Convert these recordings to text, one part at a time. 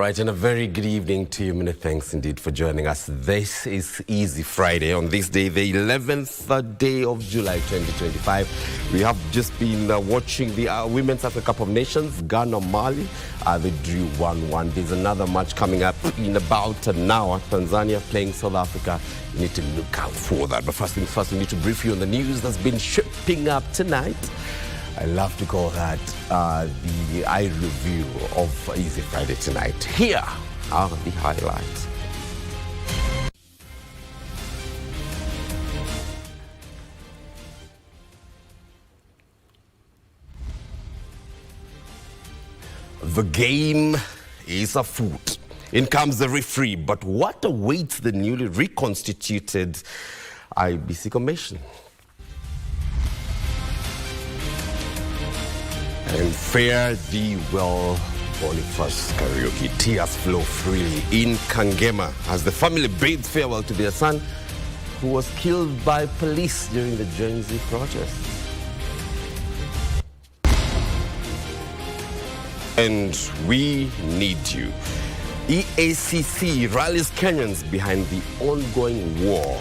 right, and a very good evening to you. Many thanks indeed for joining us. This is Easy Friday. On this day, the 11th day of July 2025, we have just been watching the Women's Africa Cup of Nations, Ghana, Mali. They drew 1-1. There's another match coming up in about an hour. Tanzania playing South Africa. You need to look out for that. But first things first, we need to brief you on the news that's been shaping up tonight. I love to call that the eye review of Easy Friday tonight. Here are the highlights. The game is afoot. In comes the referee, but what awaits the newly reconstituted IEBC Commission? And fare thee well, Boniface karaoke. Tears flow freely in Kangema as the family bids farewell to their son, who was killed by police during the Gen Z protest. And we need you. EACC rallies Kenyans behind the ongoing war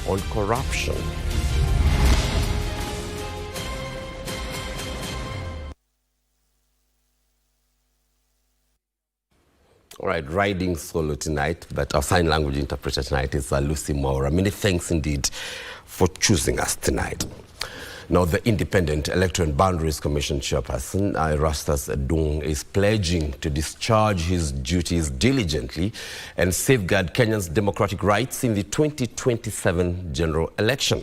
on corruption. All right, riding solo tonight, but our sign language interpreter tonight is Lucy Maura. Many thanks indeed for choosing us tonight. Now, the Independent Electoral and Boundaries Commission chairperson, Erastus Edung, is pledging to discharge his duties diligently and safeguard Kenya's democratic rights in the 2027 general election.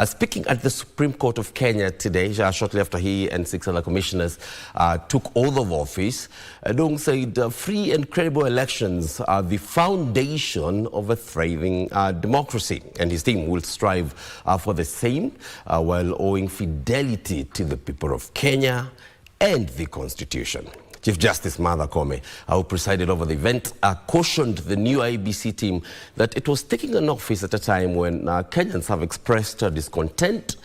Speaking at the Supreme Court of Kenya today, shortly after he and 6 other commissioners took oath of office, Edung said free and credible elections are the foundation of a thriving democracy, and his team will strive for the same while owing fidelity to the people of Kenya and the Constitution. Chief Justice Martha Koome, who presided over the event, cautioned the new IEBC team that it was taking an office at a time when Kenyans have expressed discontent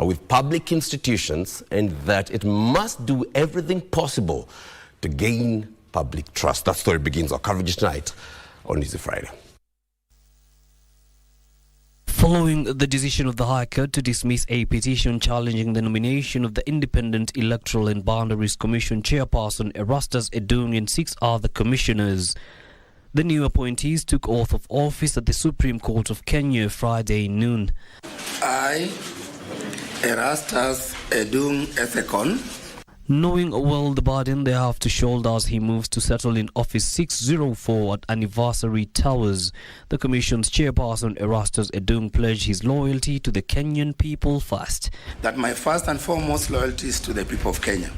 with public institutions, and that it must do everything possible to gain public trust. That story begins our coverage tonight on Easy Friday. Following the decision of the High Court to dismiss a petition challenging the nomination of the Independent Electoral and Boundaries Commission chairperson Erastus Edung and 6 other commissioners, the new appointees took oath of office at the Supreme Court of Kenya Friday noon. I, Erastus Edung Ethekon, knowing well the burden they have to shoulder as he moves to settle in Office 604 at Anniversary Towers, the Commission's chairperson Erastus Edung pledged his loyalty to the Kenyan people first. That my first and foremost loyalty is to the people of Kenya,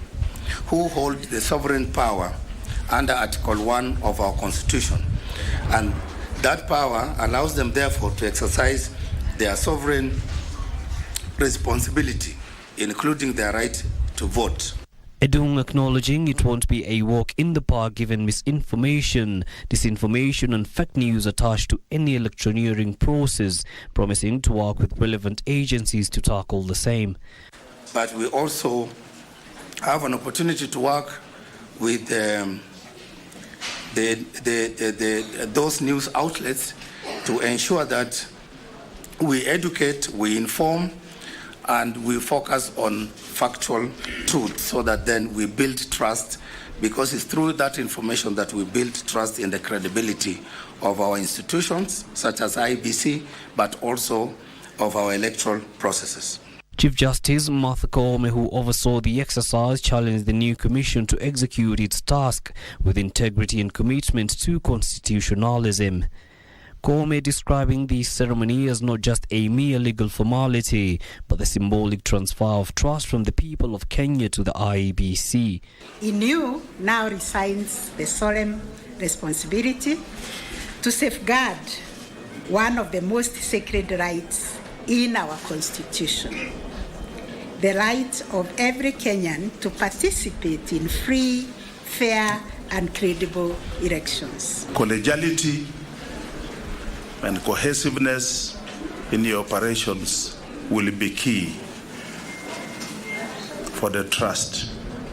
who hold the sovereign power under Article 1 of our Constitution. And that power allows them, therefore, to exercise their sovereign responsibility, including their right to vote. Edung acknowledging it won't be a walk in the park given misinformation, disinformation and fake news attached to any electioneering process, promising to work with relevant agencies to tackle the same. But we also have an opportunity to work with those news outlets to ensure that we educate, we inform, and we focus on factual truth so that then we build trust, because it's through that information that we build trust in the credibility of our institutions, such as IEBC, but also of our electoral processes. Chief Justice Martha Koome, who oversaw the exercise, challenged the new commission to execute its task with integrity and commitment to constitutionalism. Koome describing the ceremony as not just a mere legal formality, but the symbolic transfer of trust from the people of Kenya to the IEBC. In you now resides the solemn responsibility to safeguard one of the most sacred rights in our Constitution, the right of every Kenyan to participate in free, fair, and credible elections. Collegiality and cohesiveness in your operations will be key for the trust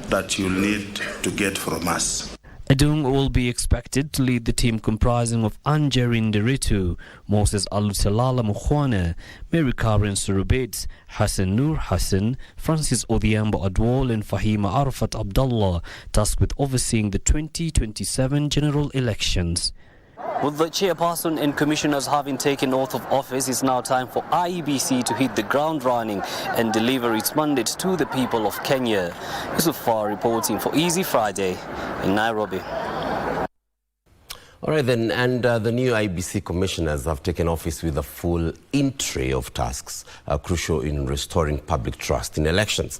that you'll need to get from us. Edung will be expected to lead the team comprising of Angerin Deritu, Moses Alutalala Mukhwana, Mary Karen Surubet, Hassan Nur Hassan, Francis Odhiambo Adwal and Fahima Arafat Abdullah, tasked with overseeing the 2027 general elections. With the chairperson and commissioners having taken oath of office, it's now time for IEBC to hit the ground running and deliver its mandate to the people of Kenya. Yusufar reporting for Easy Friday in Nairobi. All right then, and the new IEBC commissioners have taken office with a full in-tray of tasks crucial in restoring public trust in elections.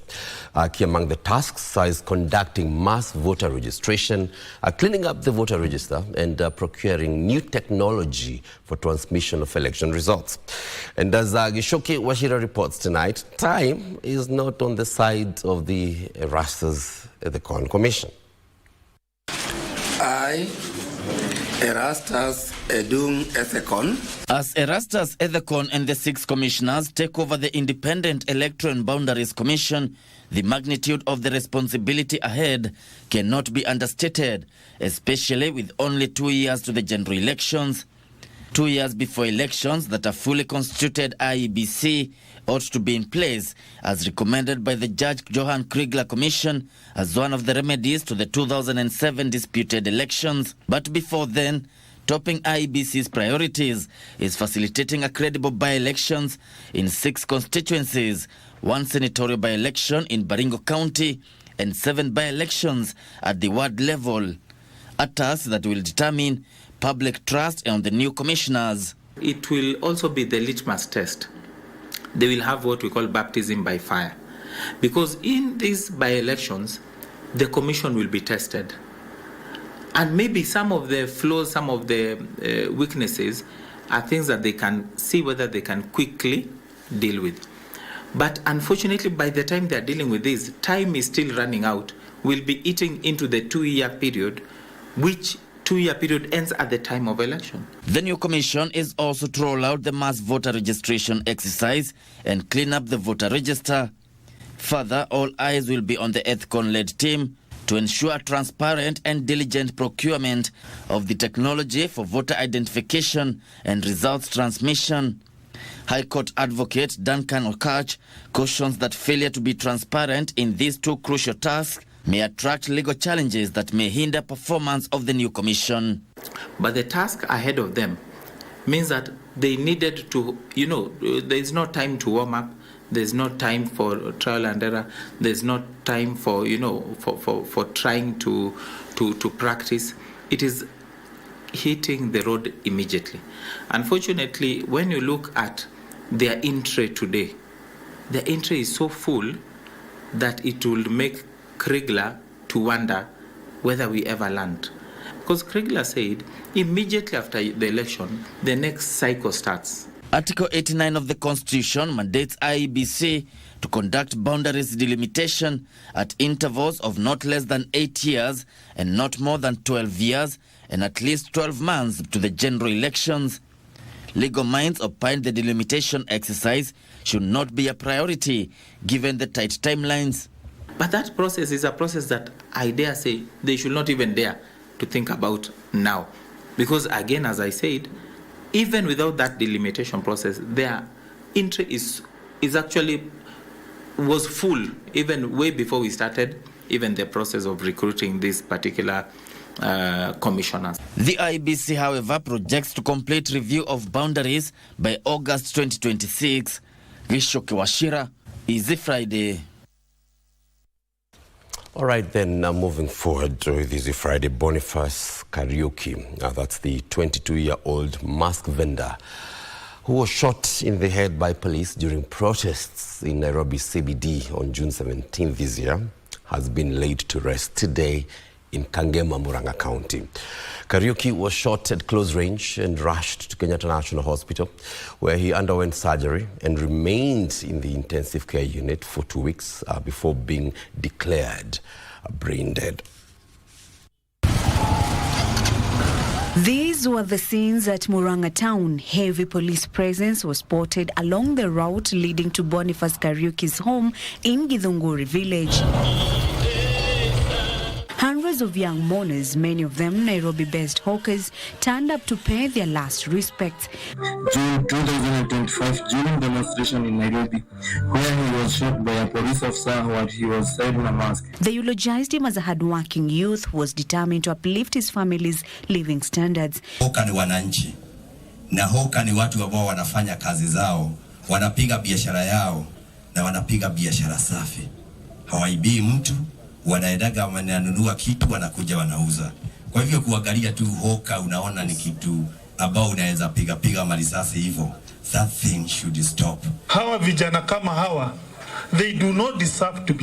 Key among the tasks is conducting mass voter registration, cleaning up the voter register, and procuring new technology for transmission of election results. And as Gishoke Washira reports tonight, time is not on the side of the Erastus Ethicon Commission. Erastus Edung Ethicon. As Erastus Ethicon and the 6 commissioners take over the Independent Electoral and Boundaries Commission, the magnitude of the responsibility ahead cannot be understated, especially with only 2 years to the general elections. 2 years before elections that a fully constituted IEBC ought to be in place, as recommended by the Judge Johan Kriegler Commission as one of the remedies to the 2007 disputed elections. But before then, topping IEBC's priorities is facilitating a credible by-elections in 6 constituencies, 1 senatorial by-election in Baringo County, and 7 by-elections at the ward level. A task that will determine public trust on the new commissioners. It will also be the litmus test. They will have what we call baptism by fire. Because in these by-elections, the commission will be tested. And maybe some of the flaws, some of the weaknesses are things that they can see whether they can quickly deal with. But unfortunately, by the time they're dealing with this, time is still running out. We'll be eating into the 2-year period, which 2-year period ends at the time of election. The new commission is also to roll out the mass voter registration exercise and clean up the voter register. Further, all eyes will be on the Ethicon-led team to ensure transparent and diligent procurement of the technology for voter identification and results transmission. High Court Advocate Duncan Okach cautions that failure to be transparent in these 2 crucial tasks may attract legal challenges that may hinder performance of the new commission. But the task ahead of them means that they needed to, there's no time to warm up, there's no time for trial and error, there's no time for, for trying to practice. It is hitting the road immediately. Unfortunately, when you look at their entry today, their entry is so full that it will make Kriegler to wonder whether we ever land. Because Kriegler said immediately after the election, the next cycle starts. Article 89 of the Constitution mandates IEBC to conduct boundaries delimitation at intervals of not less than 8 years and not more than 12 years and at least 12 months to the general elections. Legal minds opine the delimitation exercise should not be a priority given the tight timelines. But that process is a process that I dare say they should not even dare to think about now. Because again, as I said, even without that delimitation process, their entry is actually was full even way before we started even the process of recruiting these particular commissioners. The IEBC, however, projects to complete review of boundaries by August 2026. Gishoke Washira, Easy Friday. All right, then, moving forward with Easy Friday, Boniface Kariuki, that's the 22-year-old mask vendor who was shot in the head by police during protests in Nairobi CBD on June 17 this year, has been laid to rest today in Kangema, Murang'a County. Kariuki was shot at close range and rushed to Kenyatta National Hospital, where he underwent surgery and remained in the intensive care unit for 2 weeks before being declared brain dead. These were the scenes at Murang'a town. Heavy police presence was spotted along the route leading to Boniface Kariuki's home in Githunguri village. Hundreds Hundreds of young mourners, many of them Nairobi-based hawkers, turned up to pay their last respects. June 2025, during demonstration in Nairobi, where he was shot by a police officer while he was wearing a mask. They eulogized him as a hardworking youth who was determined to uplift his family's living standards. Hawker ni wananchi, na hawker ni watu ambao wanafanya kazi zao, wanapiga biashara yao, na wanapiga biashara safi. Hawaibii mtu, wanaendaga wananunua kitu wanakuja wanauza. Kwa hivyo kuangalia tu hawker unaona ni kitu ambao unaweza piga marisasi hivyo. That thing should stop. Hawa vijana kama hawa, they do not deserve to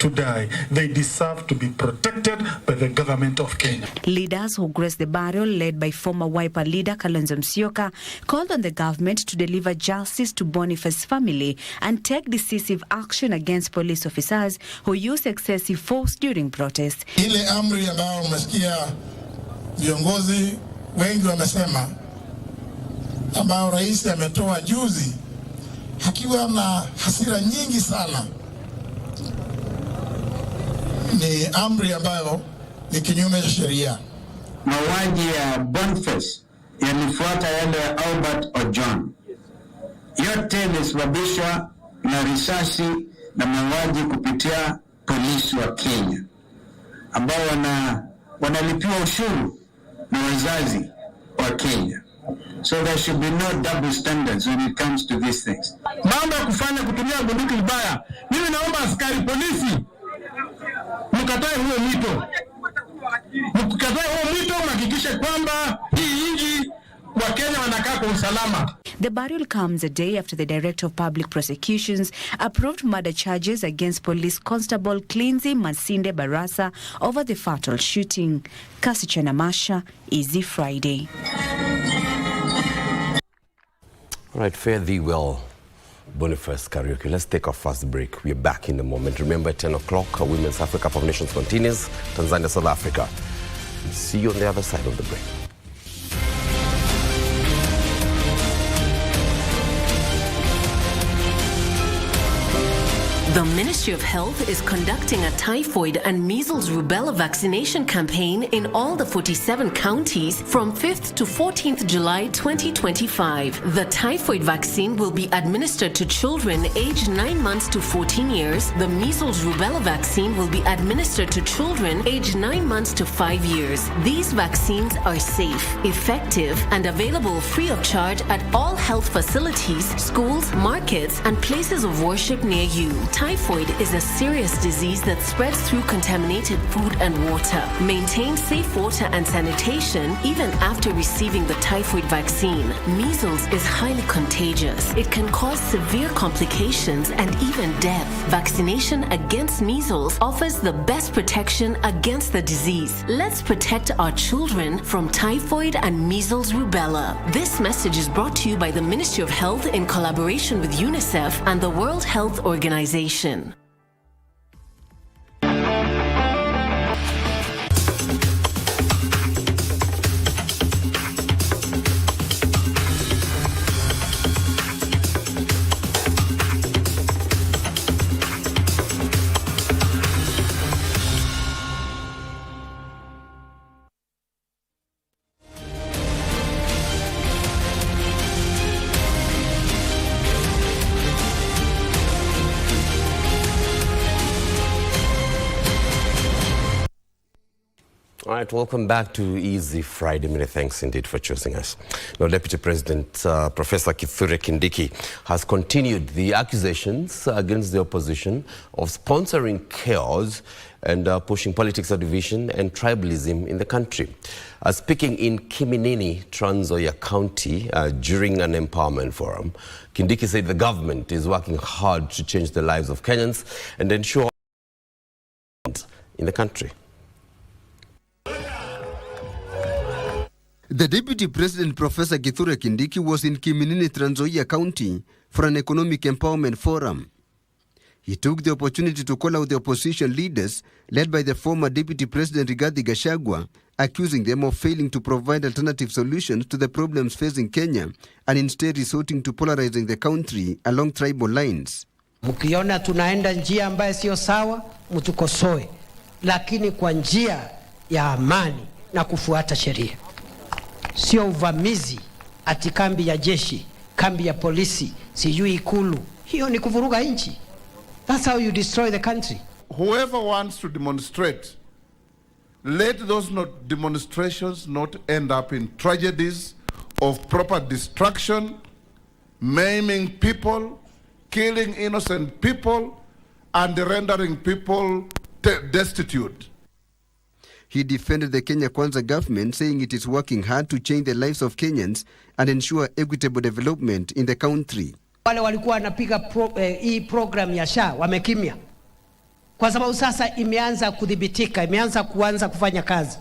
die. They deserve to be protected by the government of Kenya. Leaders who graced the burial, led by former Wiper leader Kalonzo Musyoka, called on the government to deliver justice to Boniface's family and take decisive action against police officers who use excessive force during protests. Ile amri ambayo umesikia viongozi wengi wamesema, ambayo rais ametoa juzi, hakiwa na hasira nyingi sana, ni amri ambayo ni kinyume cha sheria. Mauaji ya Boniface yalifuata yale ya Albert Ojon. Yote yalisababishwa na risasi na mauaji kupitia polisi wa Kenya ambao wanalipiwa ushuru na wazazi wa Kenya. So there should be no double standards when it comes to these things. Mambo ya kufanya kutumia bunduki vibaya. Mimi naomba askari polisi mkatae huo mwito. Mkatae huo mwito, mhakikishe kwamba hii nchi wa Kenya wanakaa kwa usalama. The burial comes a day after the Director of Public Prosecutions approved murder charges against Police Constable Clinzy Masinde Barasa over the fatal shooting. Kasichana Masha, Easy Friday. All right, fare thee well, Boniface Karaoke. Let's take our first break. We're back in a moment. Remember, at 10 o'clock, Women's Africa Cup of Nations continues. Tanzania, South Africa. See you on the other side of the break. The Ministry of Health is conducting a typhoid and measles rubella vaccination campaign in all the 47 counties from 5th to 14th July 2025. The typhoid vaccine will be administered to children aged 9 months to 14 years. The measles rubella vaccine will be administered to children aged 9 months to 5 years. These vaccines are safe, effective, and available free of charge at all health facilities, schools, markets, and places of worship near you. Typhoid is a serious disease that spreads through contaminated food and water. Maintain safe water and sanitation even after receiving the typhoid vaccine. Measles is highly contagious. It can cause severe complications and even death. Vaccination against measles offers the best protection against the disease. Let's protect our children from typhoid and measles rubella. This message is brought to you by the Ministry of Health in collaboration with UNICEF and the World Health Organization. All right, welcome back to Easy Friday. Many thanks indeed for choosing us. Now, Deputy President Professor Kithure Kindiki has continued the accusations against the opposition of sponsoring chaos and pushing politics of division and tribalism in the country. Speaking in Kiminini, Trans Nzoia County, during an empowerment forum, Kindiki said the government is working hard to change the lives of Kenyans and ensure in the country. The Deputy President, Professor Kithure Kindiki, was in Kiminini, Trans Nzoia County for an economic empowerment forum. He took the opportunity to call out the opposition leaders, led by the former Deputy President Rigathi Gachagua, accusing them of failing to provide alternative solutions to the problems facing Kenya and instead resorting to polarizing the country along tribal lines. Mkiona tunaenda njia ambayo sio sawa, mtukosoe. lakini kwa njia ya amani na kufuata sheria, sio uvamizi ati kambi ya jeshi, kambi ya polisi, sijui ikulu. Hiyo ni kuvuruga nchi. That's how you destroy the country. Whoever wants to demonstrate, let those demonstrations not end up in tragedies of proper destruction, maiming people, killing innocent people, and rendering people destitute. He defended the Kenya Kwanza government, saying it is working hard to change the lives of Kenyans and ensure equitable development in the country. Wale walikuwa wanapiga hii program ya SHA wamekimya, kwa sababu sasa imeanza kudhibitika, imeanza kufanya kazi.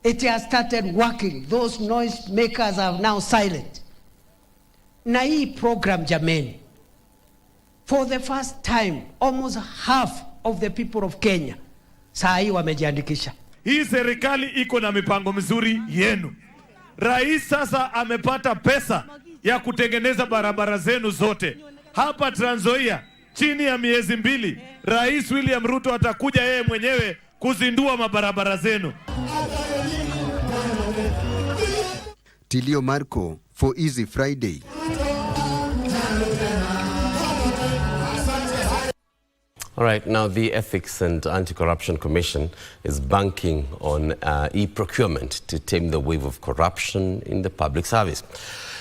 It has started working. Those noise makers are now silent. Na hii program jameni, for the first time almost half of the people of Kenya saa hii wamejiandikisha. Hii serikali iko na mipango mizuri yenu. Rais sasa amepata pesa ya kutengeneza barabara zenu zote. Hapa Trans Nzoia, chini ya miezi 2, Rais William Ruto atakuja yeye mwenyewe kuzindua mabarabara zenu. Tilio Marco for Easy Friday. All right, now the Ethics and Anti-Corruption Commission is banking on e-procurement to tame the wave of corruption in the public service.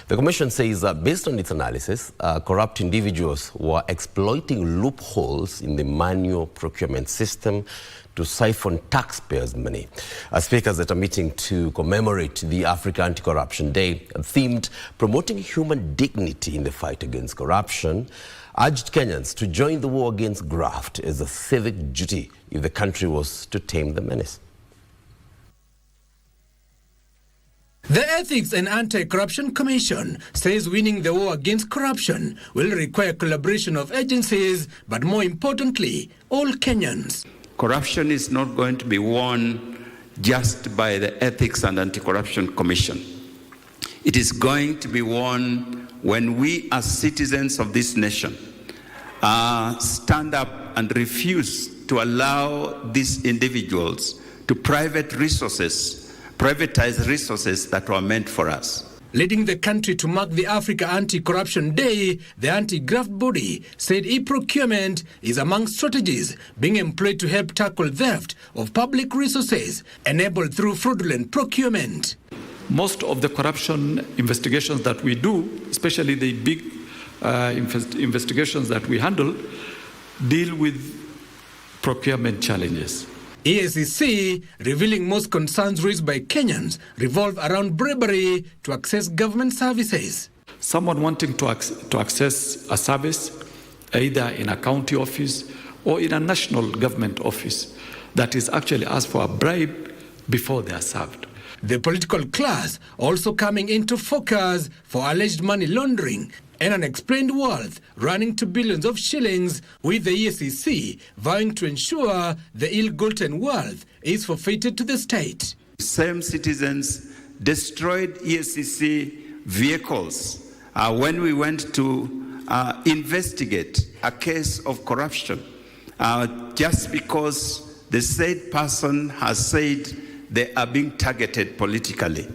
The Commission says that based on its analysis, corrupt individuals were exploiting loopholes in the manual procurement system to siphon taxpayers' money. Speakers at a meeting to commemorate the Africa Anti-Corruption Day themed Promoting Human Dignity in the Fight Against Corruption urged Kenyans to join the war against graft as a civic duty if the country was to tame the menace. The Ethics and Anti-Corruption Commission says winning the war against corruption will require collaboration of agencies, but more importantly, all Kenyans. Corruption is not going to be won just by the Ethics and Anti-Corruption Commission. It is going to be won when we as citizens of this nation stand up and refuse to allow these individuals to privatize resources that were meant for us. Leading the country to mark the Africa Anti-Corruption Day, the anti-graft body said e-procurement is among strategies being employed to help tackle theft of public resources enabled through fraudulent procurement. Most of the corruption investigations that we do, especially the big investigations that we handle, deal with procurement challenges. EACC revealing most concerns raised by Kenyans revolve around bribery to access government services. Someone wanting to access a service, either in a county office or in a national government office, that is actually asked for a bribe before they are served. The political class also coming into focus for alleged money laundering and unexplained wealth running to billions of shillings, with the EACC vowing to ensure the ill-gotten wealth is forfeited to the state. Same citizens destroyed EACC vehicles when we went to investigate a case of corruption, just because the said person has said they are being targeted politically.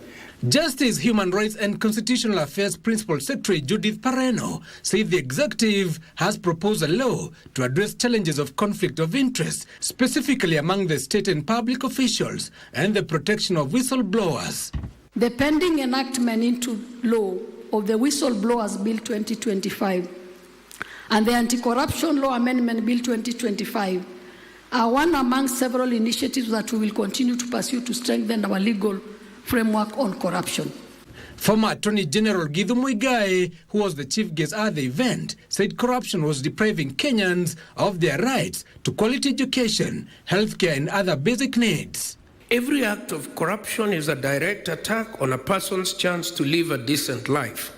Justice, Human Rights and Constitutional Affairs Principal Secretary Judith Pareno said the executive has proposed a law to address challenges of conflict of interest, specifically among the state and public officials, and the protection of whistleblowers. The pending enactment into law of the Whistleblowers Bill 2025 and the Anti-Corruption Law Amendment Bill 2025 are one among several initiatives that we will continue to pursue to strengthen our legal framework on corruption. Former Attorney General Githu Muigai, who was the chief guest at the event, said corruption was depriving Kenyans of their rights to quality education, healthcare and other basic needs. Every act of corruption is a direct attack on a person's chance to live a decent life.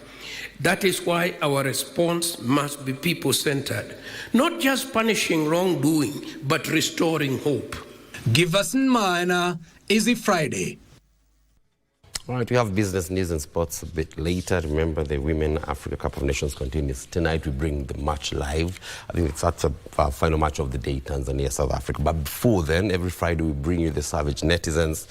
That is why our response must be people-centered, not just punishing wrongdoing, but restoring hope. Give us in mind, Easy Friday. All right, we have business news and sports a bit later. Remember, the Women Africa Cup of Nations continues. Tonight we bring the match live. I think that's the final match of the day, Tanzania, South Africa. But before then, every Friday we bring you the savage netizens.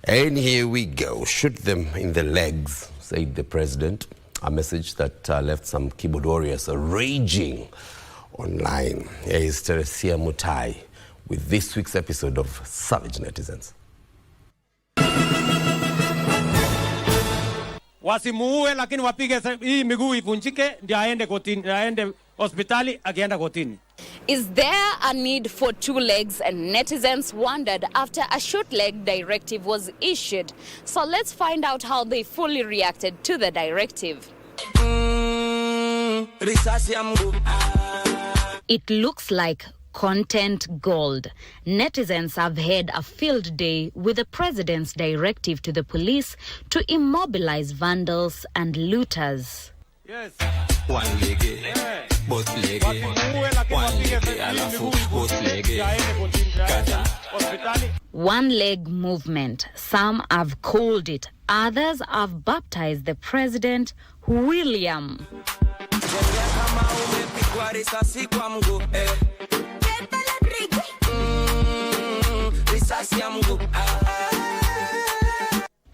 And here we go. Shoot them in the legs, said the president. A message that left some keyboard warriors raging online. Here is Teresia Mutai with this week's episode of Savage Netizens. Wasimuue lakini wapige hii miguu ivunjike ndio aende kotini, aende hospitali akienda kotini. Is there a need for two legs? And netizens wondered after a short leg directive was issued. So let's find out how they fully reacted to the directive. It looks like content gold. Netizens have had a field day with the president's directive to the police to immobilize vandals and looters. Yes. One leg movement. Some have called it. Others have baptized the president William.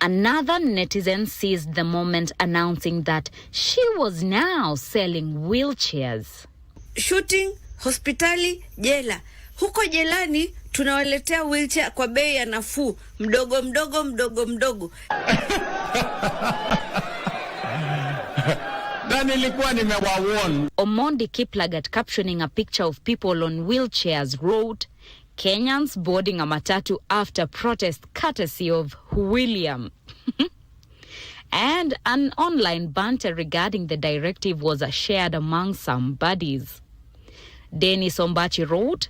Another netizen seized the moment, announcing that she was now selling wheelchairs. Shooting, hospitali, jela. Huko jelani tunawaletea wheelchair kwa bei ya nafuu, mdogo mdogo. Omondi Kiplagat, captioning a picture of people on wheelchairs, wrote, Kenyans boarding a matatu after protest courtesy of William. And an online banter regarding the directive was shared among some buddies. Dennis Ombachi wrote,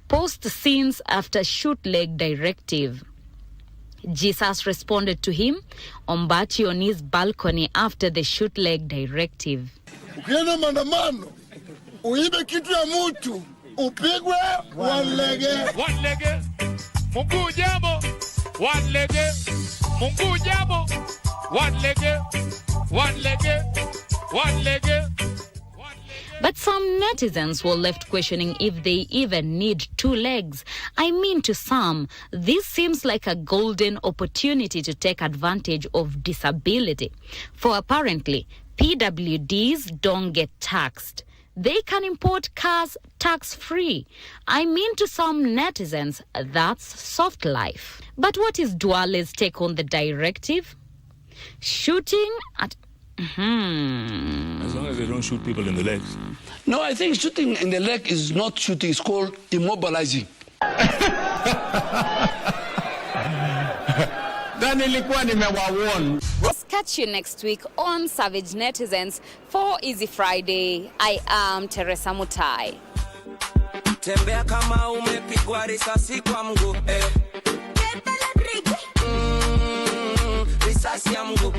post scenes after shoot leg directive. Jesus responded to him, Ombachi on his balcony after the shoot leg directive. Ukienda maandamano, uibe kitu ya mtu, upigwe one lege. One lege. Mungu jambo. One lege. Mungu jambo. One lege. One lege. One lege. But some netizens were left questioning if they even need two legs. I mean, to some, this seems like a golden opportunity to take advantage of disability. For apparently, PWDs don't get taxed. They can import cars tax-free. I mean, to some netizens, that's soft life. But what is Duale's take on the directive? Shooting at... As long as they don't shoot people in the legs. No, I think shooting in the leg is not shooting. It's called immobilizing. Let's catch you next week on Savage Netizens for Easy Friday. I am Teresa Mutai. Tembea kama umepigwa risasi kwa mguu. Risasi ya mguu.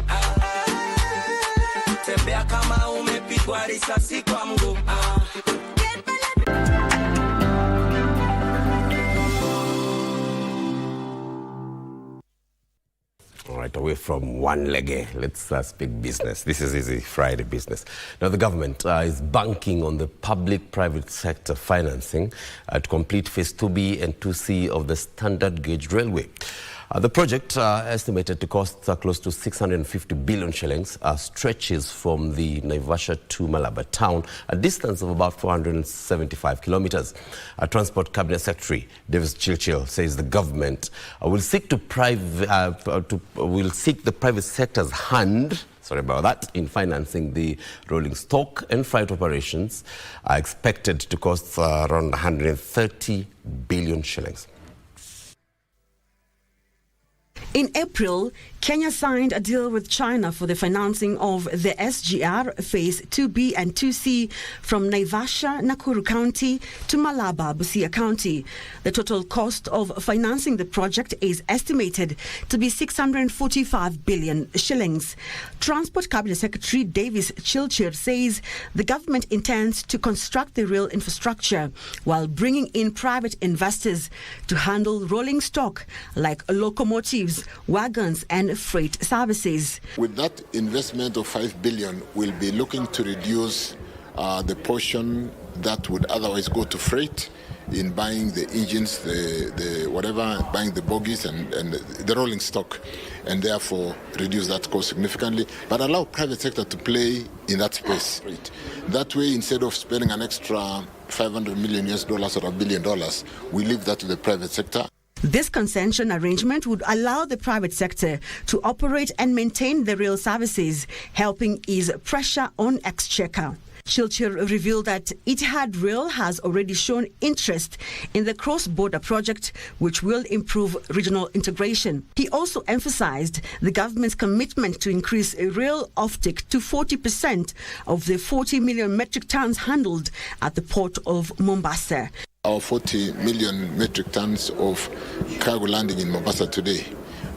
Tembea kama umepigwa risasi kwa mguu. All right, away from one leg, let's speak business. This is Easy Friday business. Now, the government is banking on the public-private sector financing to complete Phase 2B and 2C of the standard gauge railway. The project, estimated to cost close to 650 billion shillings, stretches from the Naivasha to Malaba town, a distance of about 475 kilometers. Transport Cabinet Secretary Davis Chilchil says the government will seek the private sector's hand, in financing the rolling stock and freight operations, are expected to cost around 130 billion shillings. In April, Kenya signed a deal with China for the financing of the SGR Phase 2B and 2C from Naivasha, Nakuru County to Malaba, Busia County. The total cost of financing the project is estimated to be 645 billion shillings. Transport Cabinet Secretary Davis Chilchir says the government intends to construct the rail infrastructure while bringing in private investors to handle rolling stock like locomotives, wagons and green freight services. With that investment of 5 billion, we'll be looking to reduce the portion that would otherwise go to freight in buying the engines, the whatever, buying the bogies and the rolling stock, and therefore reduce that cost significantly, but allow private sector to play in that space. That way, instead of spending an extra $500 million or $1 billion, we leave that to the private sector. This concession arrangement would allow the private sector to operate and maintain the rail services, helping ease pressure on Exchequer. Chilchir revealed that Etihad Rail has already shown interest in the cross-border project, which will improve regional integration. He also emphasized the government's commitment to increase rail offtake to 40% of the 40 million metric tons handled at the port of Mombasa. Our 40 million metric tons of cargo landing in Mombasa today,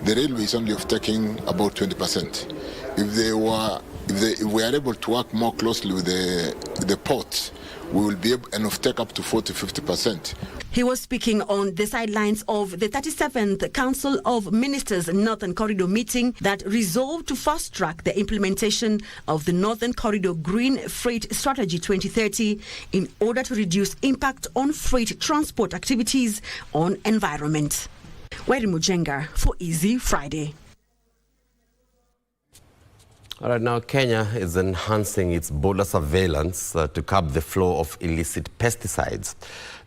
the railway is only offtaking about 20%. If we are able to work more closely with the ports, we will be able to take up to 40-50%. He was speaking on the sidelines of the 37th Council of Ministers Northern Corridor meeting that resolved to fast-track the implementation of the Northern Corridor Green Freight Strategy 2030 in order to reduce impact on freight transport activities on environment. Weri Mujenga for Easy Friday. All right, now Kenya is enhancing its border surveillance to curb the flow of illicit pesticides.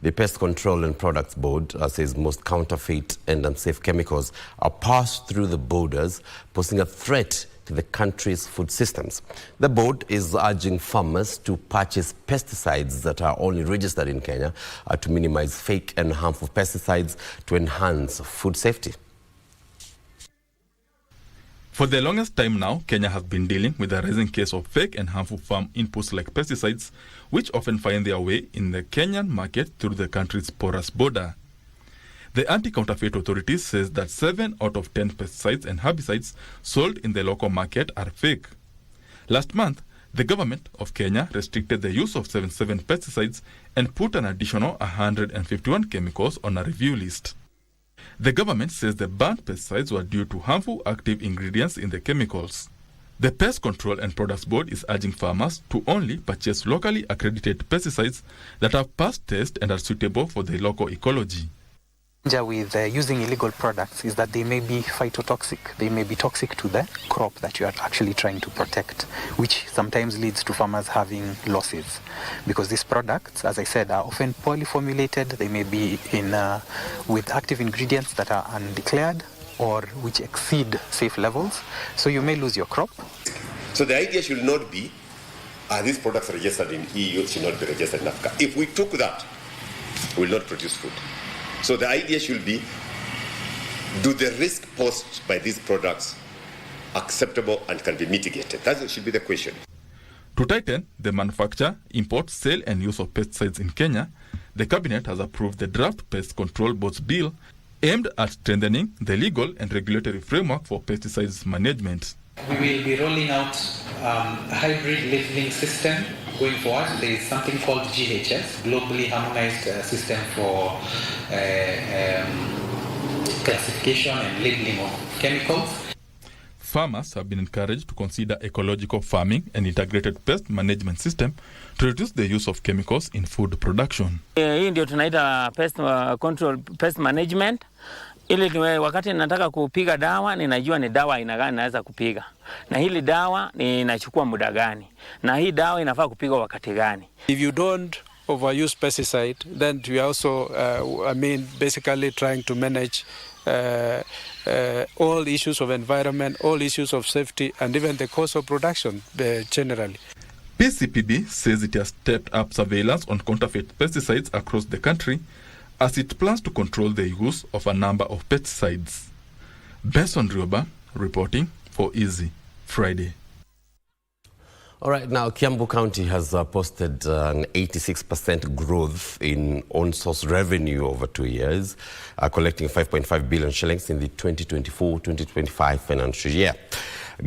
The Pest Control and Products Board says most counterfeit and unsafe chemicals are passed through the borders, posing a threat to the country's food systems. The board is urging farmers to purchase pesticides that are only registered in Kenya to minimize fake and harmful pesticides to enhance food safety. For the longest time now, Kenya has been dealing with a rising case of fake and harmful farm inputs like pesticides, which often find their way in the Kenyan market through the country's porous border. The Anti-Counterfeit Authority says that 7 out of 10 pesticides and herbicides sold in the local market are fake. Last month, the government of Kenya restricted the use of 77 pesticides and put an additional 151 chemicals on a review list. The government says the banned pesticides were due to harmful active ingredients in the chemicals. The Pest Control and Products Board is urging farmers to only purchase locally accredited pesticides that have passed tests and are suitable for the local ecology. With using illegal products is that they may be phytotoxic. They may be toxic to the crop that you are actually trying to protect, which sometimes leads to farmers having losses. Because these products, as I said, are often poorly formulated. They may be with active ingredients that are undeclared or which exceed safe levels. So you may lose your crop. So the idea should not be, are these products registered in EU, should not be registered in Africa. If we took that, we will not produce food. So the idea should be, do the risk posed by these products acceptable and can be mitigated? That should be the question. To tighten the manufacture, import, sale and use of pesticides in Kenya, the Cabinet has approved the Draft Pest Control Board's bill aimed at strengthening the legal and regulatory framework for pesticides management. We will be rolling out a hybrid labeling system going forward. There is something called GHS, Globally Harmonized System for classification and labeling of chemicals. Farmers have been encouraged to consider ecological farming and integrated pest management system to reduce the use of chemicals in food production. Hii ndio tunaita pest management. Ili wakati nataka kupiga dawa, ninajua ni dawa aina gani naweza kupiga. Na hili dawa inachukua muda gani. Na hii dawa inafaa kupiga wakati gani. If you don't overuse pesticide, then we also, basically trying to manage all issues of environment, all issues of safety, and even the cost of production generally. PCPB says it has stepped up surveillance on counterfeit pesticides across the country as it plans to control the use of a number of pesticides. Benson Rioba reporting for Easy Friday. All right, now Kiambu County has posted an 86% growth in on-source revenue over 2 years, collecting 5.5 billion shillings in the 2024-2025 financial year.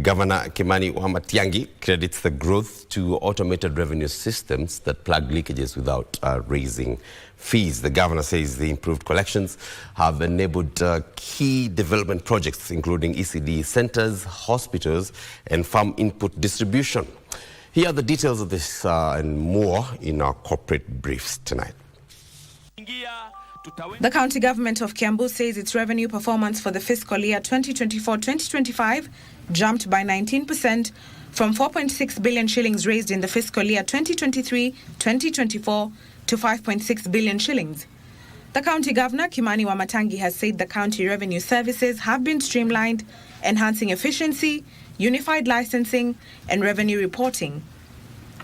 Governor Kimani Wamatiangi credits the growth to automated revenue systems that plug leakages without raising fees. The governor says the improved collections have enabled key development projects, including ECD centers, hospitals, and farm input distribution. Here are the details of this and more in our corporate briefs tonight. The county government of Kiambu says its revenue performance for the fiscal year 2024-2025 jumped by 19% from 4.6 billion shillings raised in the fiscal year 2023-2024 to 5.6 billion shillings. The county governor, Kimani Wamatangi, has said the county revenue services have been streamlined, enhancing efficiency, unified licensing, and revenue reporting.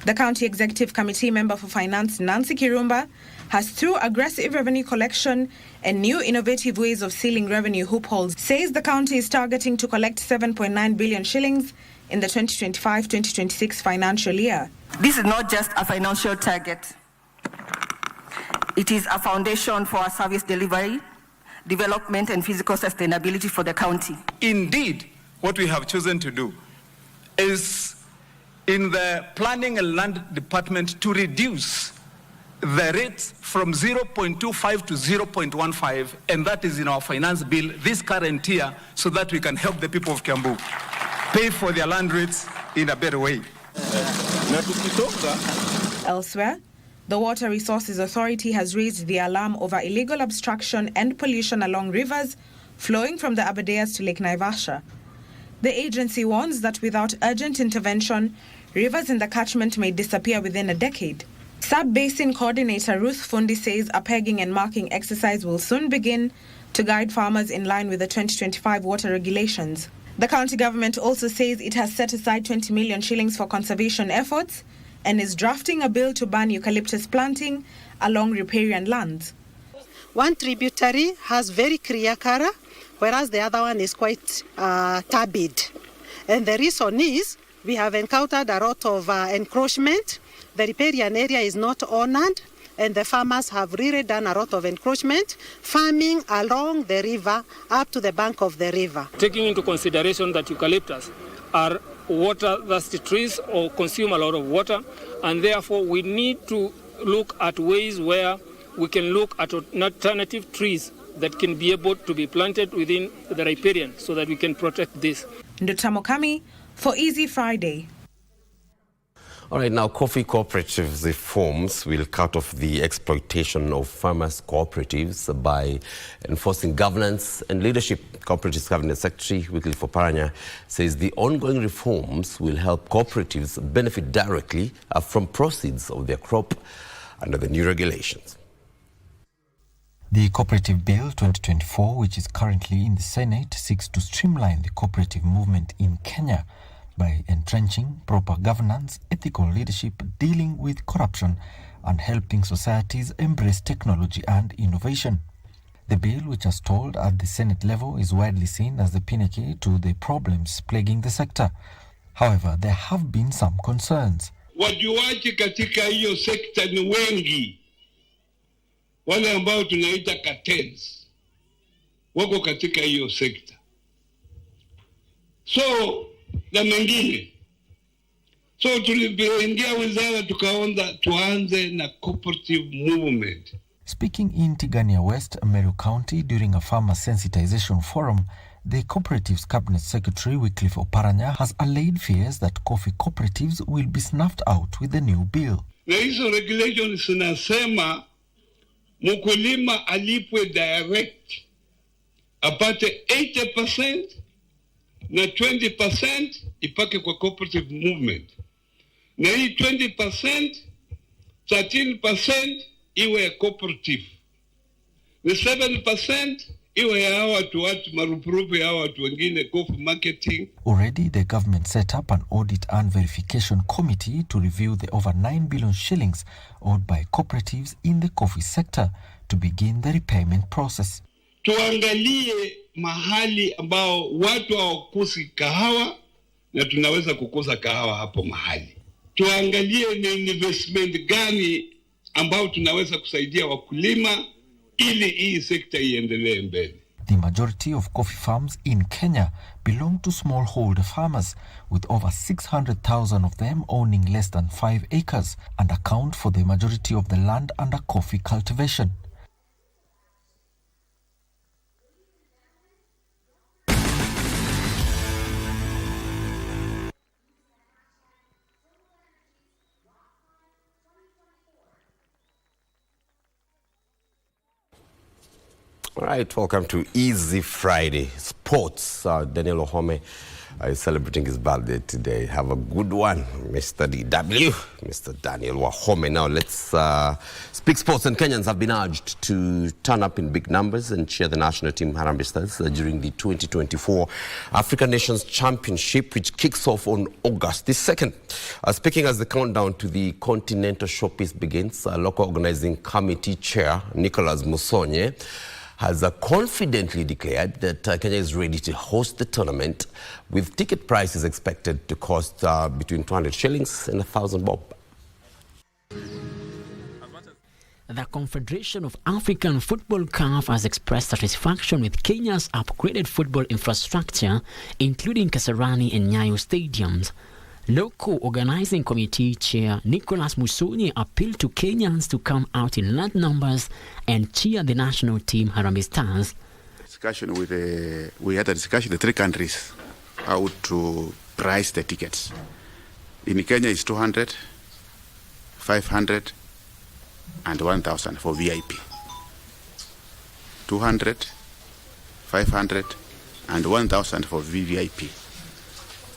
The county executive committee member for finance, Nancy Kirumba, has, through aggressive revenue collection and new innovative ways of sealing revenue loopholes, says the county is targeting to collect 7.9 billion shillings in the 2025-2026 financial year. This is not just a financial target. It is a foundation for our service delivery, development, and physical sustainability for the county. Indeed, what we have chosen to do is in the Planning and Land Department to reduce the rates from 0.25 to 0.15, and that is in our finance bill this current year, so that we can help the people of Kiambu pay for their land rates in a better way. Elsewhere, the Water Resources Authority has raised the alarm over illegal obstruction and pollution along rivers flowing from the Aberdares to Lake Naivasha. The agency warns that without urgent intervention, rivers in the catchment may disappear within a decade. Sub-Basin Coordinator Ruth Fundi says a pegging and marking exercise will soon begin to guide farmers in line with the 2025 water regulations. The county government also says it has set aside 20 million shillings for conservation efforts and is drafting a bill to ban eucalyptus planting along riparian lands. One tributary has very clear color, whereas the other one is quite turbid. And the reason is we have encountered a lot of encroachment. The riparian area is not honored, and the farmers have really done a lot of encroachment, farming along the river up to the bank of the river. Taking into consideration that eucalyptus are water-thirsty trees or consume a lot of water, and therefore we need to look at ways where we can look at alternative trees that can be able to be planted within the riparian so that we can protect this. Ndutamokami for Easy Friday. All right, now coffee cooperatives reforms will cut off the exploitation of farmers' cooperatives by enforcing governance and leadership. Cooperatives Cabinet Secretary Wycliffe Oparanya says the ongoing reforms will help cooperatives benefit directly from proceeds of their crop under the new regulations. The Cooperative Bill 2024, which is currently in the Senate, seeks to streamline the cooperative movement in Kenya by entrenching proper governance, ethical leadership, dealing with corruption, and helping societies embrace technology and innovation. The bill, which has stalled at the Senate level, is widely seen as the pinnacle to the problems plaguing the sector. However, there have been some concerns. Wajuaji katika hiyo sekta ni wengi. Wale ambao tunaita cartels wako katika hiyo sekta. So na mengine. So tulipoingia wizara tukaona tuanze na cooperative movement. Speaking in Tigania West, Meru County, during a farmer sensitization forum, the Cooperatives Cabinet Secretary Wycliffe Oparanya has allayed fears that coffee cooperatives will be snuffed out with the new bill. Na hizo regulations zinasema mkulima alipwe direct apate 80% na 20% ipake kwa cooperative movement. Na hii 20%, 13% iwe ya cooperative. Na 7% iwe ya watu marupurupu ya watu wengine coffee marketing. Already, the government set up an audit and verification committee to review the over 9 billion shillings owed by cooperatives in the coffee sector to begin the repayment process. Tuangalie mahali ambao watu hawakusi kahawa na tunaweza kukuza kahawa hapo mahali. Tuangalie ni investment gani ambao tunaweza kusaidia wakulima ili hii sekta iendelee mbele. The majority of coffee farms in Kenya belong to smallholder farmers, with over 600,000 of them owning less than 5 acres and account for the majority of the land under coffee cultivation. All right, welcome to Easy Friday Sports. Daniel Ohome is celebrating his birthday today. Have a good one, Mr. DW, Mr. Daniel Wahome. Now let's speak sports. And Kenyans have been urged to turn up in big numbers and cheer the national team Harambee Stars during the 2024 African Nations Championship, which kicks off on August the 2nd. Speaking as the countdown to the Continental Showpiece begins, local organizing committee chair Nicholas Musonye has confidently declared that Kenya is ready to host the tournament, with ticket prices expected to cost between 200 shillings and 1,000 bob. The Confederation of African Football CAF has expressed satisfaction with Kenya's upgraded football infrastructure, including Kasarani and Nyayo stadiums. Local Organizing Committee Chair Nicholas Musonye appealed to Kenyans to come out in large numbers and cheer the national team Harambee Stars. We had a discussion with 3 countries how to price the tickets. In Kenya it's 200, 500 and 1,000 for VIP. 200, 500 and 1,000 for VVIP.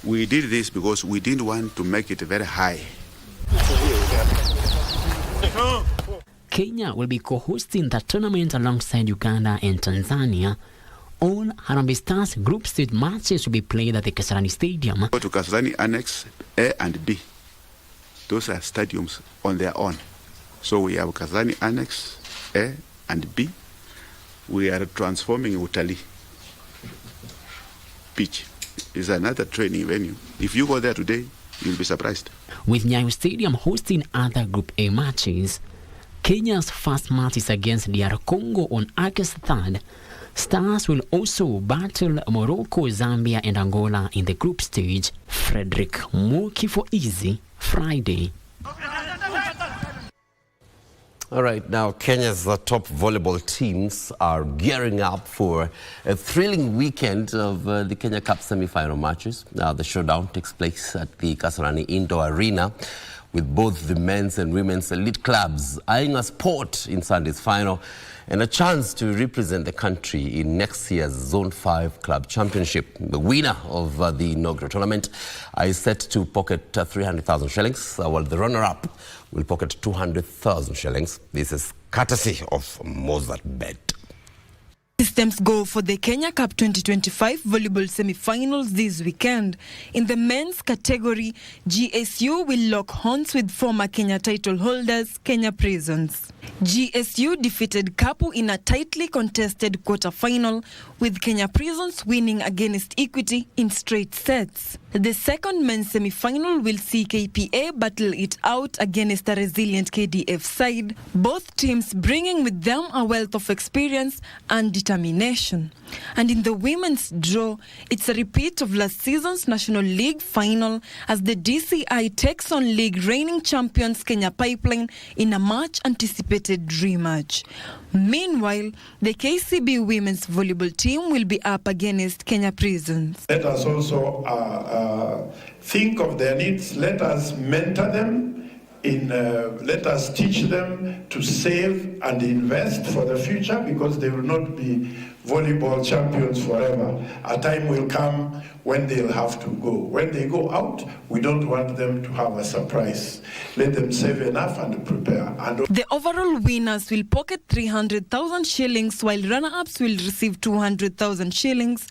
We did this because we didn't want to make it very high. Kenya will be co-hosting the tournament alongside Uganda and Tanzania. All Harambee Stars group stage matches will be played at the Kasarani Stadium. Go to Kasarani Annex A and B. Those are stadiums on their own. So we have Kasarani Annex A and B. We are transforming Utali pitch. Is another training venue. If you go there today, you'll be surprised. With Nyayo Stadium hosting other Group A matches, Kenya's first match is against DR Congo on August 3rd. Stars will also battle Morocco, Zambia and Angola in the group stage. Frederick Moki for Easy Friday. All right, now Kenya's top volleyball teams are gearing up for a thrilling weekend of the Kenya Cup semi-final matches. Now the showdown takes place at the Kasarani Indoor Arena, with both the men's and women's elite clubs eyeing a spot in Sunday's final and a chance to represent the country in next year's Zone 5 Club Championship. The winner of the inaugural tournament is set to pocket 300,000 shillings, while the runner-up will pocket 200,000 shillings. This is courtesy of Mozart Bet. Systems go for the Kenya Cup 2025 volleyball semi-finals this weekend. In the men's category, GSU will lock horns with former Kenya title holders, Kenya Prisons. GSU defeated Kapu in a tightly contested quarter-final, with Kenya Prisons winning against Equity in straight sets. The second men's semi-final will see KPA battle it out against a resilient KDF side, both teams bringing with them a wealth of experience and determination. And in the women's draw, it's a repeat of last season's National League final as the DCI takes on league reigning champions Kenya Pipeline in a much-anticipated rematch. Meanwhile, the KCB women's volleyball team will be up against Kenya Prisons. Let us also think of their needs. Let us mentor them. Let us teach them to save and invest for the future, because they will not be volleyball champions forever. A time will come when they'll have to go. When they go out, we don't want them to have a surprise. Let them save enough and prepare. The overall winners will pocket 300,000 shillings, while runner-ups will receive 200,000 shillings.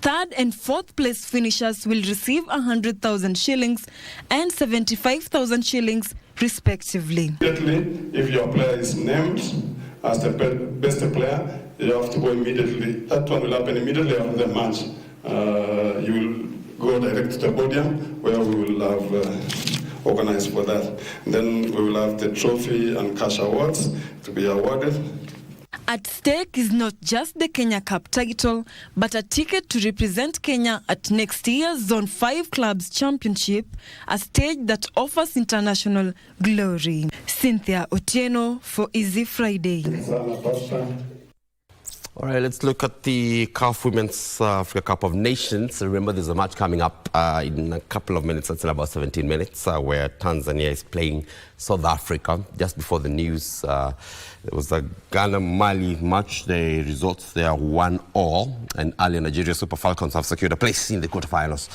Third and fourth place finishers will receive 100,000 shillings and 75,000 shillings respectively. If your player is named as the best player, you have to go immediately. That one will happen immediately after the match. You will go direct to the podium where we will have organized for that. Then we will have the trophy and cash awards to be awarded. At stake is not just the Kenya Cup title, but a ticket to represent Kenya at next year's Zone 5 Clubs Championship, a stage that offers international glory. Cynthia Otieno for Easy Friday. All right, let's look at the CAF Women's Africa Cup of Nations. Remember, there's a match coming up in a couple of minutes, that's in about 17 minutes, where Tanzania is playing South Africa. Just before the news, there was a Ghana-Mali match. The results there 1-1, and earlier Nigeria Super Falcons have secured a place in the quarterfinals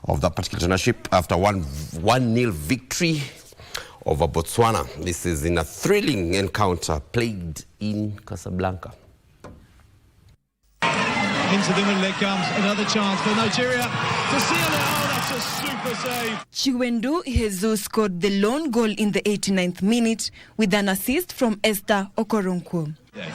of that particular tournament after 1-0 victory over Botswana. This is in a thrilling encounter played in Casablanca. Into the middle it comes, another chance for Nigeria to seal it. Oh, that's a super save. Chiwendu Jesus scored the lone goal in the 89th minute with an assist from Esther Okoronkwo. Yes,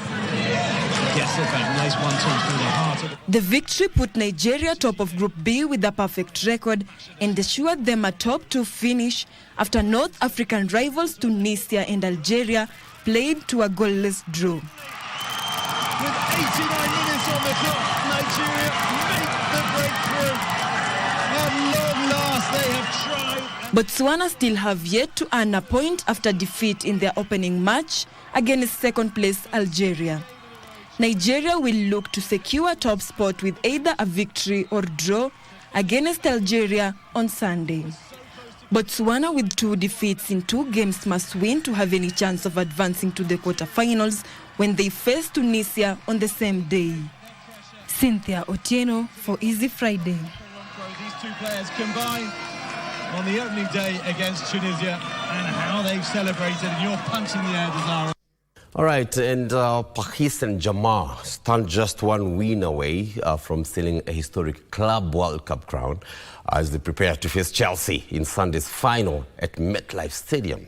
okay, nice 1-2 through the heart of The victory put Nigeria top of Group B with a perfect record and assured them a top 2 finish after North African rivals Tunisia and Algeria played to a goalless draw. With 89 minutes on the clock, Nigeria make the breakthrough. At long last, they have tried. Botswana still have yet to earn a point after defeat in their opening match against second place Algeria. Nigeria will look to secure a top spot with either a victory or draw against Algeria on Sunday. Botswana, with 2 defeats in 2 games, must win to have any chance of advancing to the quarterfinals when they face Tunisia on the same day. Cynthia Otieno for Easy Friday. These 2 players combine on the opening day against Tunisia, and how they've celebrated. And you're punching the air, Desiree. All right, and Pakis and Jamar stand just 1 win away from sealing a historic Club World Cup crown as they prepare to face Chelsea in Sunday's final at MetLife Stadium.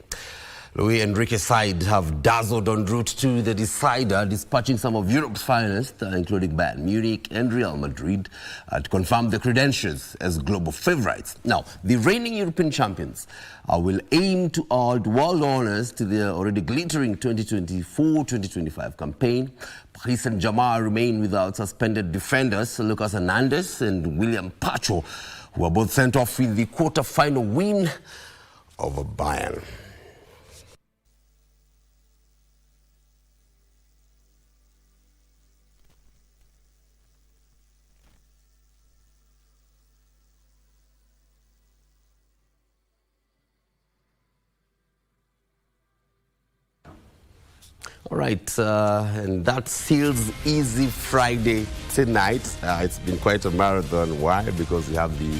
Luis Enrique's side have dazzled en route to the decider, dispatching some of Europe's finest, including Bayern Munich and Real Madrid, to confirm their credentials as global favourites. Now, the reigning European champions will aim to add world honours to their already glittering 2024-2025 campaign. Paris Saint-Germain remain without suspended defenders Lucas Hernandez and William Pacho, who were both sent off in the quarter-final win over Bayern. All right, and that seals Easy Friday tonight. It's been quite a marathon. Why? Because we have the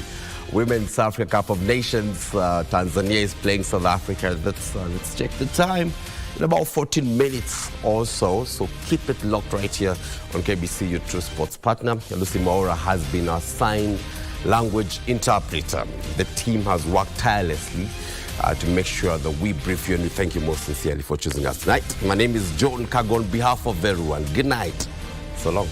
Women's Africa Cup of Nations. Tanzania is playing South Africa. Let's check the time. In about 14 minutes or so. So keep it locked right here on KBC, your true sports partner. Lucy Maura has been our sign language interpreter. The team has worked tirelessly to make sure that we brief you, and we thank you most sincerely for choosing us tonight. My name is John Kago on behalf of everyone. Good night. So long.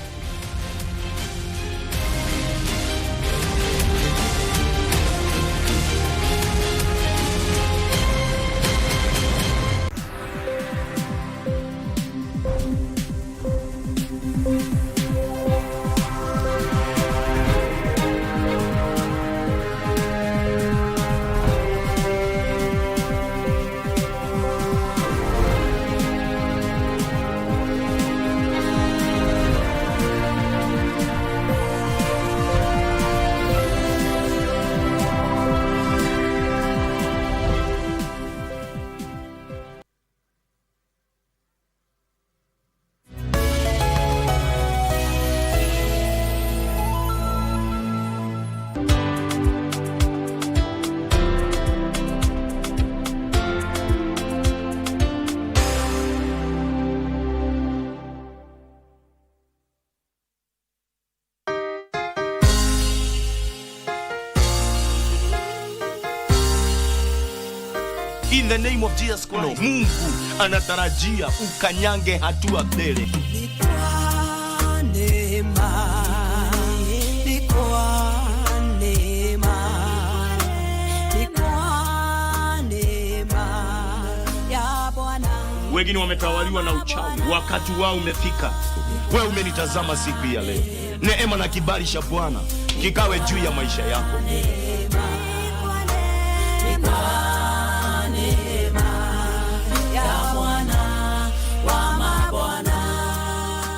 In the name of Jesus Christ, Mungu anatarajia ukanyange hatua mbele. wengine wametawaliwa na uchawi. Wakati wao umefika. Wewe umenitazama siku ya leo. Neema na kibali cha Bwana kikawe juu ya maisha yako.